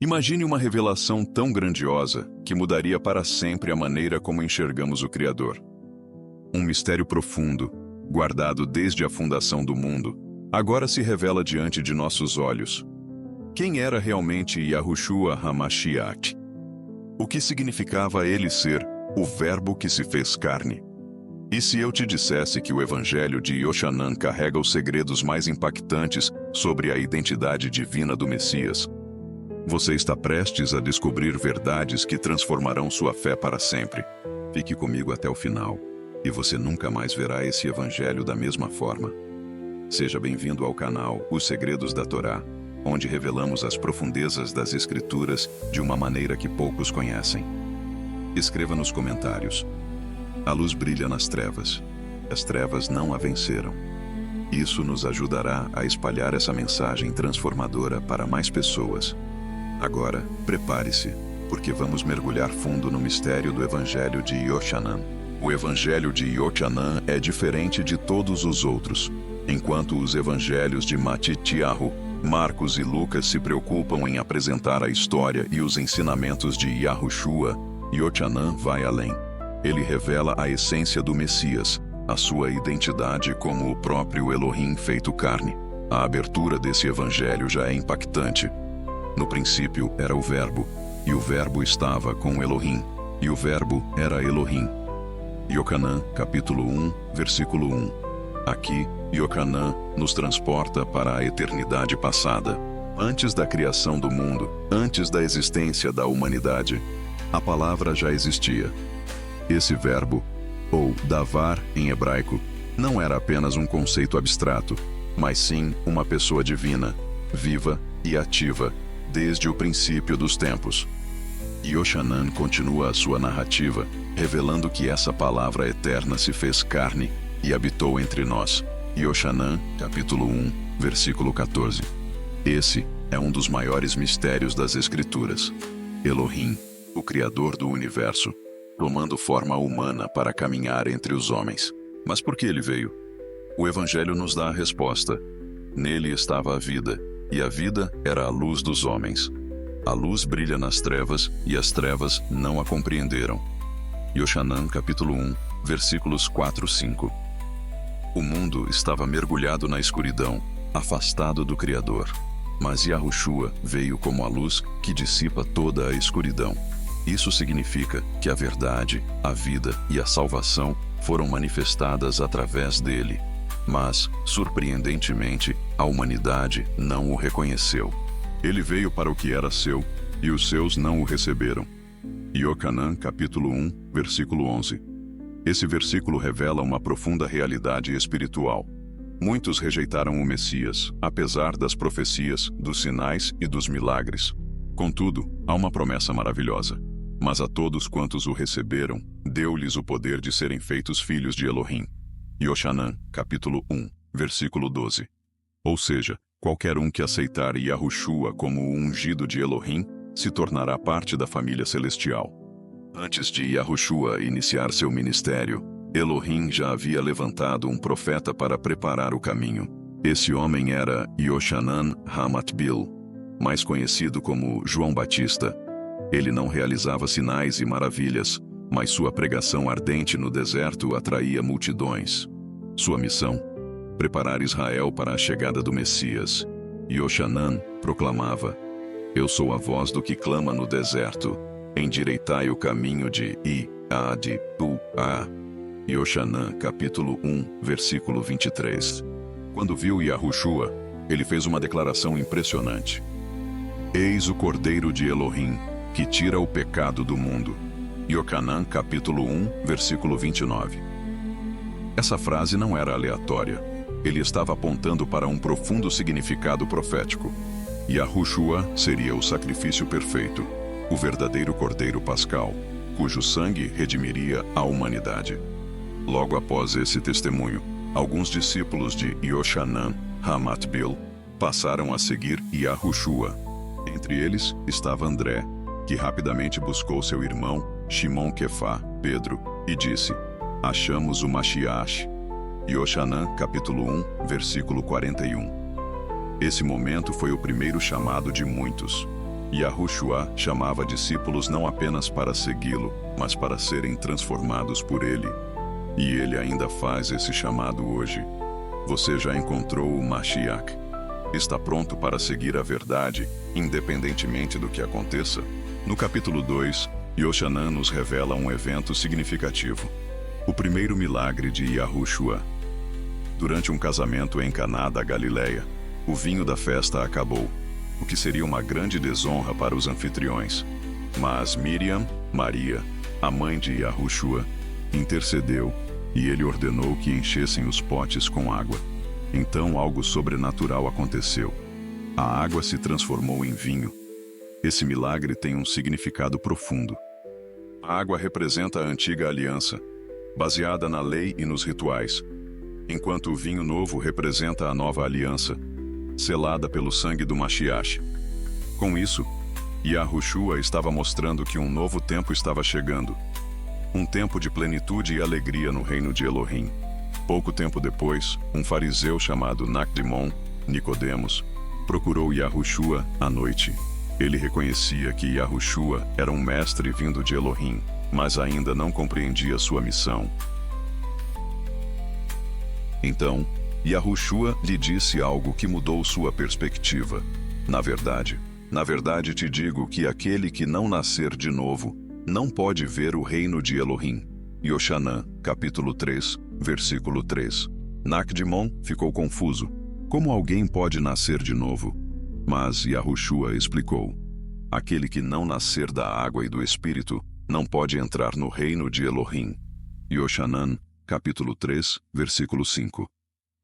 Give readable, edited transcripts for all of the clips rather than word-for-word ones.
Imagine uma revelação tão grandiosa que mudaria para sempre a maneira como enxergamos o Criador. Um mistério profundo, guardado desde a fundação do mundo, agora se revela diante de nossos olhos. Quem era realmente Yahushua HaMashiach? O que significava ele ser o Verbo que se fez carne? E se eu te dissesse que o Evangelho de Yochanan carrega os segredos mais impactantes sobre a identidade divina do Messias? Você está prestes a descobrir verdades que transformarão sua fé para sempre. Fique comigo até o final, e você nunca mais verá esse Evangelho da mesma forma. Seja bem-vindo ao canal Os Segredos da Torá, onde revelamos as profundezas das Escrituras de uma maneira que poucos conhecem. Escreva nos comentários: a luz brilha nas trevas, as trevas não a venceram. Isso nos ajudará a espalhar essa mensagem transformadora para mais pessoas. Agora, prepare-se, porque vamos mergulhar fundo no mistério do Evangelho de Yochanan. O Evangelho de Yochanan é diferente de todos os outros. Enquanto os Evangelhos de Matitiahu, Marcos e Lucas se preocupam em apresentar a história e os ensinamentos de Yahushua, Yochanan vai além. Ele revela a essência do Messias, a sua identidade como o próprio Elohim feito carne. A abertura desse Evangelho já é impactante. No princípio era o Verbo, e o Verbo estava com Elohim, e o Verbo era Elohim. Yochanan, capítulo 1, versículo 1. Aqui, Yochanan nos transporta para a eternidade passada. Antes da criação do mundo, antes da existência da humanidade, a palavra já existia. Esse verbo, ou davar em hebraico, não era apenas um conceito abstrato, mas sim uma pessoa divina, viva e ativa, desde o princípio dos tempos. Yochanan continua a sua narrativa, revelando que essa palavra eterna se fez carne e habitou entre nós. Yochanan, capítulo 1, versículo 14. Esse é um dos maiores mistérios das Escrituras. Elohim, o Criador do Universo, tomando forma humana para caminhar entre os homens. Mas por que ele veio? O Evangelho nos dá a resposta. Nele estava a vida, e a vida era a luz dos homens. A luz brilha nas trevas, e as trevas não a compreenderam. Yochanan, capítulo 1, versículos 4 e 5. O mundo estava mergulhado na escuridão, afastado do Criador. Mas Yahushua veio como a luz que dissipa toda a escuridão. Isso significa que a verdade, a vida e a salvação foram manifestadas através dele. Mas, surpreendentemente, a humanidade não o reconheceu. Ele veio para o que era seu, e os seus não o receberam. Yochanan, capítulo 1, versículo 11. Esse versículo revela uma profunda realidade espiritual. Muitos rejeitaram o Messias, apesar das profecias, dos sinais e dos milagres. Contudo, há uma promessa maravilhosa. Mas a todos quantos o receberam, deu-lhes o poder de serem feitos filhos de Elohim. Yochanan, capítulo 1, versículo 12. Ou seja, qualquer um que aceitar Yahushua como o ungido de Elohim, se tornará parte da família celestial. Antes de Yahushua iniciar seu ministério, Elohim já havia levantado um profeta para preparar o caminho. Esse homem era Yochanan HaMatbil, mais conhecido como João Batista. Ele não realizava sinais e maravilhas, mas sua pregação ardente no deserto atraía multidões. Sua missão? Preparar Israel para a chegada do Messias. Yochanan proclamava: Eu sou a voz do que clama no deserto. Endireitai o caminho de I-A-D-U-A. Yochanan, capítulo 1, versículo 23. Quando viu Yahushua, ele fez uma declaração impressionante. Eis o Cordeiro de Elohim, que tira o pecado do mundo. Yochanan, capítulo 1, versículo 29. Essa frase não era aleatória. Ele estava apontando para um profundo significado profético. Yahushua seria o sacrifício perfeito, o verdadeiro Cordeiro Pascal, cujo sangue redimiria a humanidade. Logo após esse testemunho, alguns discípulos de Yochanan HaMatbil passaram a seguir Yahushua. Entre eles estava André, que rapidamente buscou seu irmão, Shimon Kefá, Pedro, e disse: Achamos o Mashiach. Yochanan, capítulo 1, versículo 41. Esse momento foi o primeiro chamado de muitos. Yahushua chamava discípulos não apenas para segui-lo, mas para serem transformados por ele. E ele ainda faz esse chamado hoje. Você já encontrou o Mashiach? Está pronto para seguir a verdade, independentemente do que aconteça? No capítulo 2, Yochanan nos revela um evento significativo. O primeiro milagre de Yahushua. Durante um casamento em Caná da Galileia, o vinho da festa acabou, o que seria uma grande desonra para os anfitriões. Mas Miriam, Maria, a mãe de Yahushua, intercedeu e ele ordenou que enchessem os potes com água. Então algo sobrenatural aconteceu. A água se transformou em vinho. Esse milagre tem um significado profundo. A água representa a antiga aliança, baseada na lei e nos rituais, enquanto o vinho novo representa a nova aliança, selada pelo sangue do Mashiach. Com isso, Yahushua estava mostrando que um novo tempo estava chegando. Um tempo de plenitude e alegria no reino de Elohim. Pouco tempo depois, um fariseu chamado Nakdimon, Nicodemos, procurou Yahushua à noite. Ele reconhecia que Yahushua era um mestre vindo de Elohim, mas ainda não compreendia sua missão. Então, Yahushua lhe disse algo que mudou sua perspectiva. Na verdade te digo que aquele que não nascer de novo não pode ver o reino de Elohim. Yochanan, capítulo 3, versículo 3. Nakdimon ficou confuso. Como alguém pode nascer de novo? Mas Yahushua explicou: aquele que não nascer da água e do Espírito não pode entrar no reino de Elohim. Yochanan, capítulo 3, versículo 5.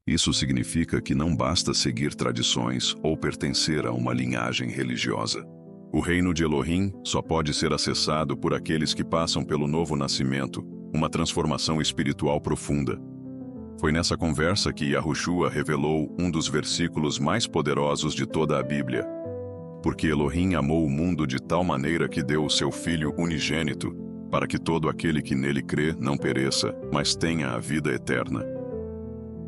Isso significa que não basta seguir tradições ou pertencer a uma linhagem religiosa. O reino de Elohim só pode ser acessado por aqueles que passam pelo novo nascimento, uma transformação espiritual profunda. Foi nessa conversa que Yahushua revelou um dos versículos mais poderosos de toda a Bíblia. Porque Elohim amou o mundo de tal maneira que deu o seu Filho unigênito, para que todo aquele que nele crê não pereça, mas tenha a vida eterna.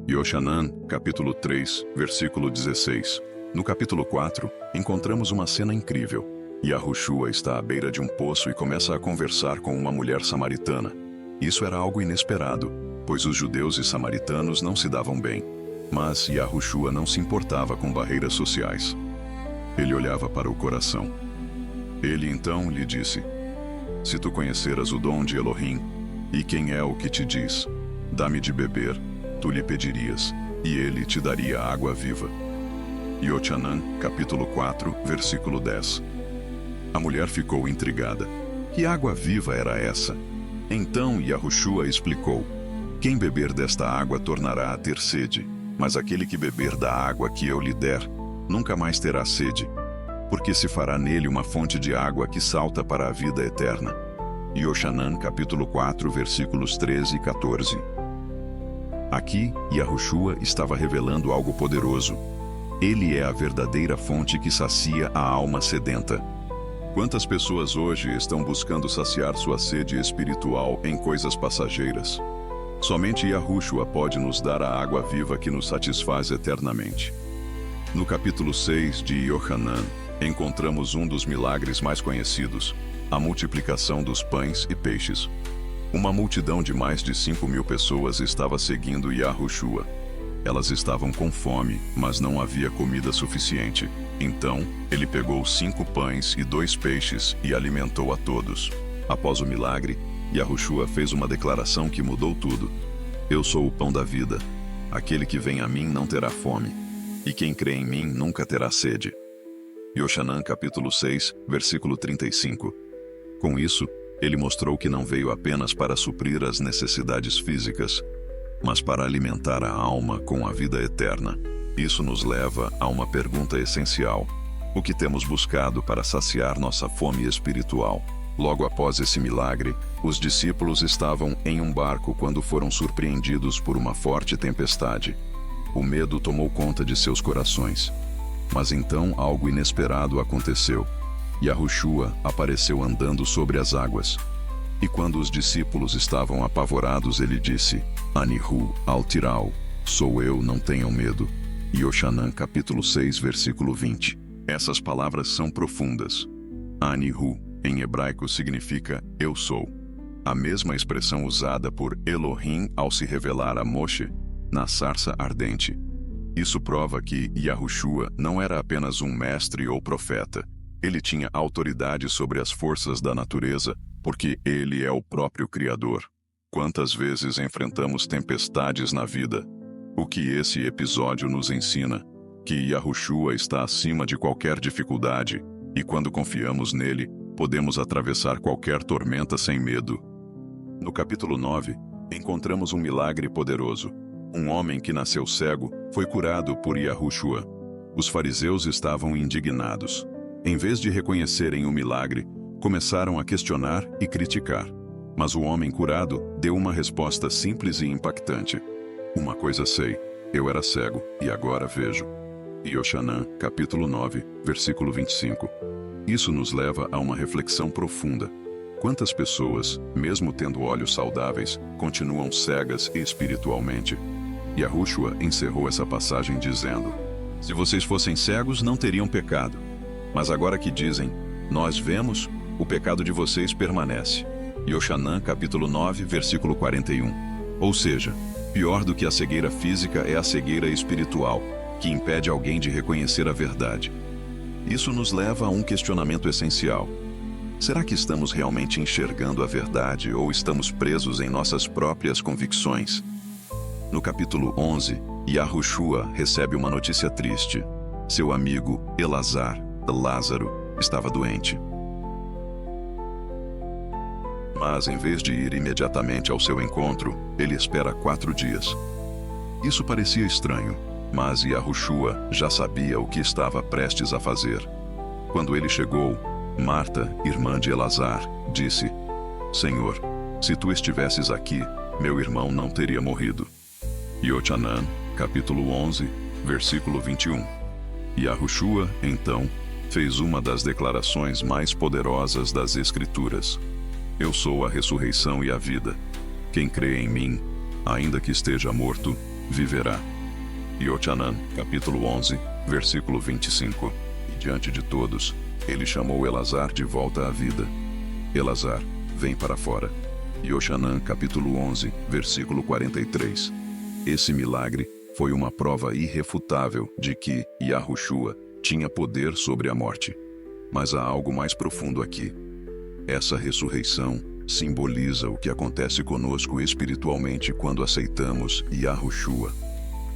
Yochanan, capítulo 3, versículo 16. No capítulo 4, encontramos uma cena incrível. Yahushua está à beira de um poço e começa a conversar com uma mulher samaritana. Isso era algo inesperado, pois os judeus e samaritanos não se davam bem. Mas Yahushua não se importava com barreiras sociais. Ele olhava para o coração. Ele então lhe disse: se tu conheceras o dom de Elohim, e quem é o que te diz, dá-me de beber, tu lhe pedirias, e ele te daria água viva. Yochanan, capítulo 4, versículo 10. A mulher ficou intrigada. Que água viva era essa? Então Yahushua explicou: quem beber desta água tornará a ter sede, mas aquele que beber da água que eu lhe der, nunca mais terá sede, porque se fará nele uma fonte de água que salta para a vida eterna. Yochanan, capítulo 4, versículos 13 e 14. Aqui, Yahushua estava revelando algo poderoso. Ele é a verdadeira fonte que sacia a alma sedenta. Quantas pessoas hoje estão buscando saciar sua sede espiritual em coisas passageiras? Somente Yahushua pode nos dar a água viva que nos satisfaz eternamente. No capítulo 6 de Yochanan, encontramos um dos milagres mais conhecidos, a multiplicação dos pães e peixes. Uma multidão de mais de 5.000 pessoas estava seguindo Yahushua. Elas estavam com fome, mas não havia comida suficiente. Então, ele pegou 5 pães e 2 peixes e alimentou a todos. Após o milagre, Yahushua fez uma declaração que mudou tudo. Eu sou o pão da vida. Aquele que vem a mim não terá fome, e quem crê em mim nunca terá sede. Yochanan, capítulo 6, versículo 35. Com isso, ele mostrou que não veio apenas para suprir as necessidades físicas, mas para alimentar a alma com a vida eterna. Isso nos leva a uma pergunta essencial: o que temos buscado para saciar nossa fome espiritual? Logo após esse milagre, os discípulos estavam em um barco quando foram surpreendidos por uma forte tempestade. O medo tomou conta de seus corações. Mas então algo inesperado aconteceu. Yahushua apareceu andando sobre as águas. E quando os discípulos estavam apavorados, ele disse: Anihu al-Tiral, sou eu, não tenham medo. Yochanan, capítulo 6, versículo 20. Essas palavras são profundas. Anihu, em hebraico, significa eu sou. A mesma expressão usada por Elohim ao se revelar a Moshe na sarça ardente. Isso prova que Yahushua não era apenas um mestre ou profeta. Ele tinha autoridade sobre as forças da natureza, porque ele é o próprio Criador. Quantas vezes enfrentamos tempestades na vida? O que esse episódio nos ensina? Que Yahushua está acima de qualquer dificuldade, e quando confiamos nele, podemos atravessar qualquer tormenta sem medo. No capítulo 9, encontramos um milagre poderoso. Um homem que nasceu cego foi curado por Yahushua. Os fariseus estavam indignados. Em vez de reconhecerem o milagre, começaram a questionar e criticar. Mas o homem curado deu uma resposta simples e impactante. Uma coisa sei, eu era cego e agora vejo. Yoshanan, capítulo 9, versículo 25. Isso nos leva a uma reflexão profunda. Quantas pessoas, mesmo tendo olhos saudáveis, continuam cegas espiritualmente? Yahushua encerrou essa passagem dizendo: se vocês fossem cegos, não teriam pecado. Mas agora que dizem, nós vemos, o pecado de vocês permanece. Yoshanan, capítulo 9, versículo 41. Ou seja, pior do que a cegueira física é a cegueira espiritual, que impede alguém de reconhecer a verdade. Isso nos leva a um questionamento essencial. Será que estamos realmente enxergando a verdade ou estamos presos em nossas próprias convicções? No capítulo 11, Yahushua recebe uma notícia triste. Seu amigo Elazar, Lázaro, estava doente. Mas em vez de ir imediatamente ao seu encontro, ele espera 4 dias. Isso parecia estranho, mas Yahushua já sabia o que estava prestes a fazer. Quando ele chegou, Marta, irmã de Elazar, disse: Senhor, se tu estivesses aqui, meu irmão não teria morrido. Yochanan, capítulo 11, versículo 21. Yahushua, então, fez uma das declarações mais poderosas das Escrituras. Eu sou a ressurreição e a vida. Quem crê em mim, ainda que esteja morto, viverá. Yochanan, capítulo 11, versículo 25. E diante de todos, ele chamou Elazar de volta à vida. Elazar, vem para fora. Yochanan, capítulo 11, versículo 43. Esse milagre foi uma prova irrefutável de que Yahushua tinha poder sobre a morte. Mas há algo mais profundo aqui. Essa ressurreição simboliza o que acontece conosco espiritualmente quando aceitamos Yahushua.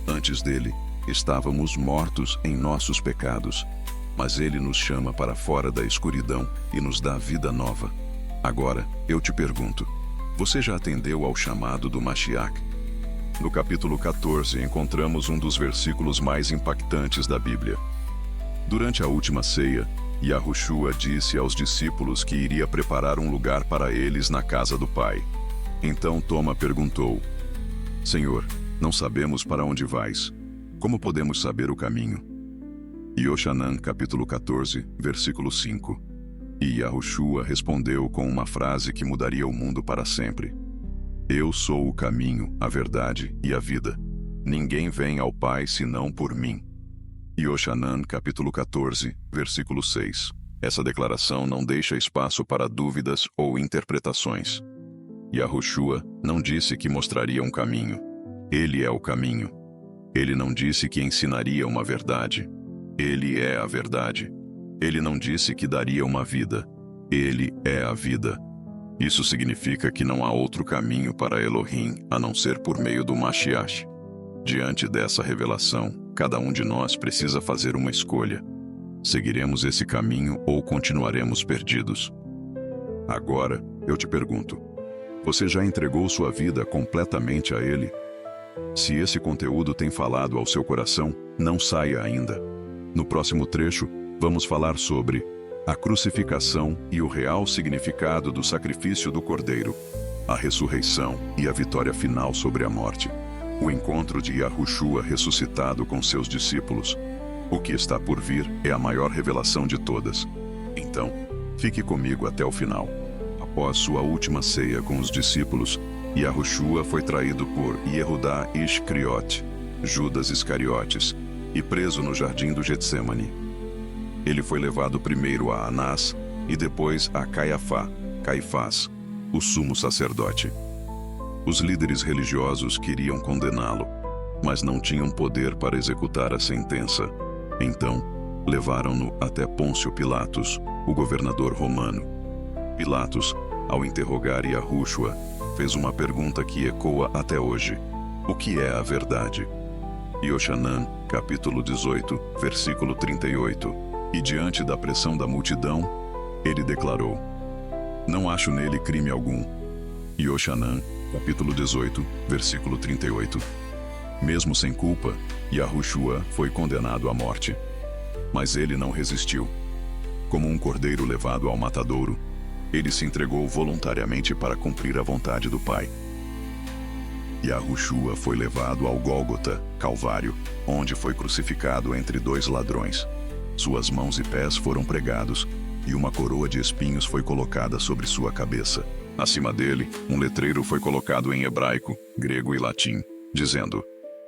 Antes dele, estávamos mortos em nossos pecados, mas ele nos chama para fora da escuridão e nos dá vida nova. Agora, eu te pergunto, você já atendeu ao chamado do Mashiach? No capítulo 14, encontramos um dos versículos mais impactantes da Bíblia. Durante a última ceia, Yahushua disse aos discípulos que iria preparar um lugar para eles na casa do Pai. Então Toma perguntou: Senhor, não sabemos para onde vais. Como podemos saber o caminho? Yoshanan, capítulo 14, versículo 5. E Yahushua respondeu com uma frase que mudaria o mundo para sempre. Eu sou o caminho, a verdade e a vida. Ninguém vem ao Pai senão por mim. Yoshanan, capítulo 14, versículo 6. Essa declaração não deixa espaço para dúvidas ou interpretações. Yahushua não disse que mostraria um caminho. Ele é o caminho. Ele não disse que ensinaria uma verdade. Ele é a verdade. Ele não disse que daria uma vida. Ele é a vida. Isso significa que não há outro caminho para Elohim a não ser por meio do Mashiach. Diante dessa revelação, cada um de nós precisa fazer uma escolha. Seguiremos esse caminho ou continuaremos perdidos? Agora, eu te pergunto, você já entregou sua vida completamente a Ele? Se esse conteúdo tem falado ao seu coração, não saia ainda. No próximo trecho, vamos falar sobre a crucificação e o real significado do sacrifício do Cordeiro, a ressurreição e a vitória final sobre a morte, o encontro de Yahushua ressuscitado com seus discípulos. O que está por vir é a maior revelação de todas. Então, fique comigo até o final. Após sua última ceia com os discípulos, Yahushua foi traído por Yehudá Iscariote, Judas Iscariotes, e preso no jardim do Getsêmani. Ele foi levado primeiro a Anás, e depois a Caifás, o sumo sacerdote. Os líderes religiosos queriam condená-lo, mas não tinham poder para executar a sentença. Então, levaram-no até Pôncio Pilatos, o governador romano. Pilatos, ao interrogar Yahushua, fez uma pergunta que ecoa até hoje: o que é a verdade? Ioxanã, capítulo 18, versículo 38. E diante da pressão da multidão, ele declarou: não acho nele crime algum. Ioxanã, capítulo 18, versículo 38. Mesmo sem culpa, Yahushua foi condenado à morte. Mas ele não resistiu. Como um cordeiro levado ao matadouro, ele se entregou voluntariamente para cumprir a vontade do Pai. Yahushua foi levado ao Gólgota, Calvário, onde foi crucificado entre dois ladrões. Suas mãos e pés foram pregados, e uma coroa de espinhos foi colocada sobre sua cabeça. Acima dele, um letreiro foi colocado em hebraico, grego e latim, dizendo: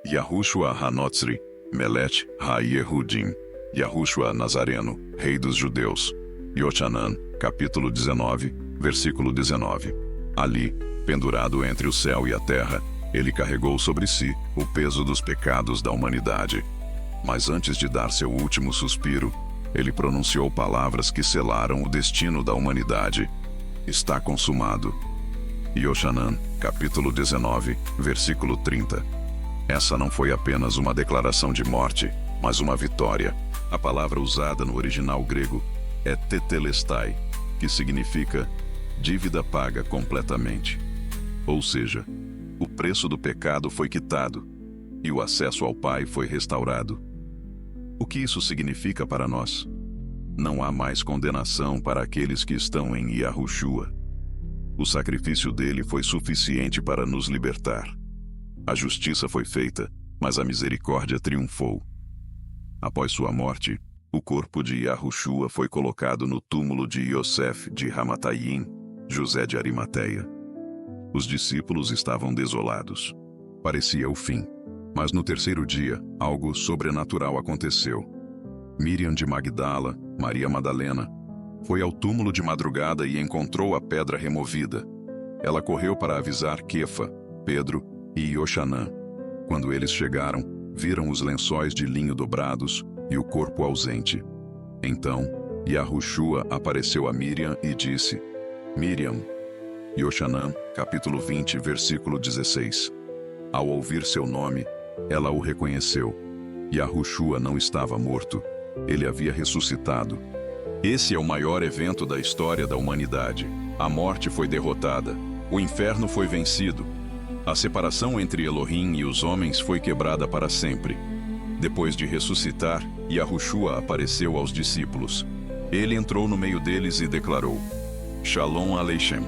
Yahushua Hanotzri, Melet Ha-Yehudim, Yahushua Nazareno, Rei dos Judeus. Ioxanã, capítulo 19, versículo 19. Ali, pendurado entre o céu e a terra, ele carregou sobre si o peso dos pecados da humanidade. Mas antes de dar seu último suspiro, ele pronunciou palavras que selaram o destino da humanidade. Está consumado. Ioxanã, capítulo 19, versículo 30. Essa não foi apenas uma declaração de morte, mas uma vitória. A palavra usada no original grego é tetelestai, que significa dívida paga completamente. Ou seja, o preço do pecado foi quitado e o acesso ao Pai foi restaurado. O que isso significa para nós? Não há mais condenação para aqueles que estão em Yahushua. O sacrifício dele foi suficiente para nos libertar. A justiça foi feita, mas a misericórdia triunfou. Após sua morte, o corpo de Yahushua foi colocado no túmulo de Yosef de Ramatayim, José de Arimateia. Os discípulos estavam desolados. Parecia o fim. Mas no terceiro dia, algo sobrenatural aconteceu. Miriam de Magdala, Maria Madalena, foi ao túmulo de madrugada e encontrou a pedra removida. Ela correu para avisar Quefa, Pedro e Ioxanã. Quando eles chegaram, viram os lençóis de linho dobrados e o corpo ausente. Então, Yahushua apareceu a Miriam e disse: Miriam. Ioxanã, capítulo 20, versículo 16. Ao ouvir seu nome, ela o reconheceu. Yahushua não estava morto. Ele havia ressuscitado. Esse é o maior evento da história da humanidade. A morte foi derrotada. O inferno foi vencido. A separação entre Elohim e os homens foi quebrada para sempre. Depois de ressuscitar, Yahushua apareceu aos discípulos. Ele entrou no meio deles e declarou: Shalom Aleichem,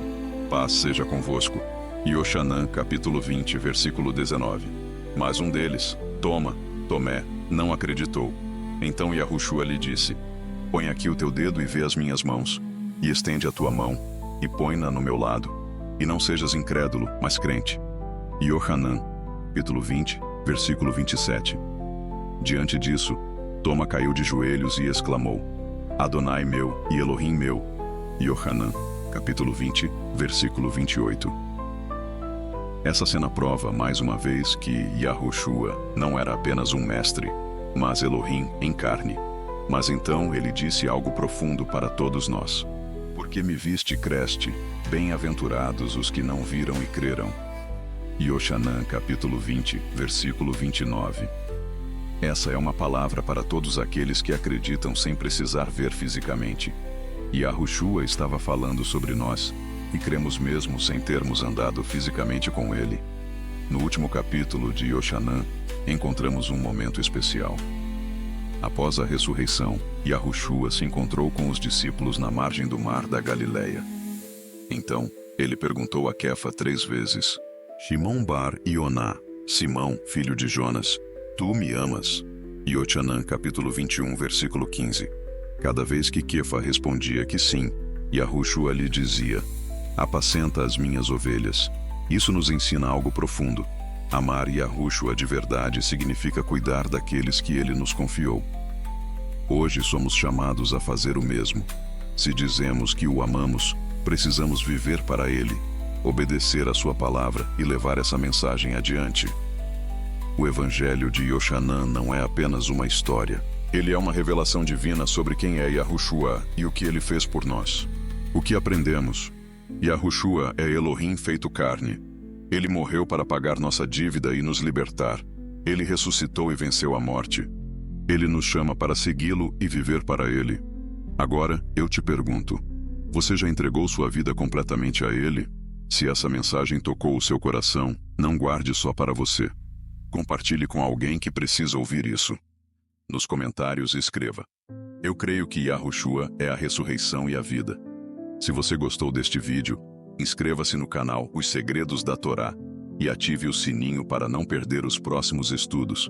paz seja convosco. Ioxanã, capítulo 20, versículo 19. Mas um deles, Tomé, não acreditou. Então Yahushua lhe disse: põe aqui o teu dedo e vê as minhas mãos, e estende a tua mão, e põe-na no meu lado, e não sejas incrédulo, mas crente. Ioxanã, capítulo 20, versículo 27. Diante disso, Toma caiu de joelhos e exclamou: Adonai meu e Elohim meu. Ioxanã, capítulo 20, versículo 28. Essa cena prova mais uma vez que Yahushua não era apenas um mestre, mas Elohim em carne. Mas então ele disse algo profundo para todos nós: porque me viste e creste, bem-aventurados os que não viram e creram. Ioxanã, capítulo 20, versículo 29. Essa é uma palavra para todos aqueles que acreditam sem precisar ver fisicamente. Yahushua estava falando sobre nós, e cremos mesmo sem termos andado fisicamente com ele. No último capítulo de Ioxanã, encontramos um momento especial. Após a ressurreição, Yahushua se encontrou com os discípulos na margem do mar da Galileia. Então, ele perguntou a Quefa 3 vezes: Shimon bar Ioná, Simão, filho de Jonas, tu me amas? Ioxanã, capítulo 21, versículo 15. Cada vez que Quefa respondia que sim, Yahushua lhe dizia: apacenta as minhas ovelhas. Isso nos ensina algo profundo. Amar Yahushua de verdade significa cuidar daqueles que ele nos confiou. Hoje somos chamados a fazer o mesmo. Se dizemos que o amamos, precisamos viver para ele, obedecer a sua palavra e levar essa mensagem adiante. O Evangelho de Yoshanan não é apenas uma história. Ele é uma revelação divina sobre quem é Yahushua e o que ele fez por nós. O que aprendemos? Yahushua é Elohim feito carne. Ele morreu para pagar nossa dívida e nos libertar. Ele ressuscitou e venceu a morte. Ele nos chama para segui-lo e viver para ele. Agora, eu te pergunto, você já entregou sua vida completamente a ele? Se essa mensagem tocou o seu coração, não guarde só para você. Compartilhe com alguém que precisa ouvir isso. Nos comentários escreva: eu creio que Yahushua é a ressurreição e a vida. Se você gostou deste vídeo, inscreva-se no canal Os Segredos da Torá e ative o sininho para não perder os próximos estudos.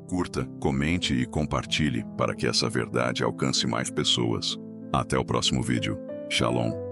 Curta, comente e compartilhe para que essa verdade alcance mais pessoas. Até o próximo vídeo. Shalom.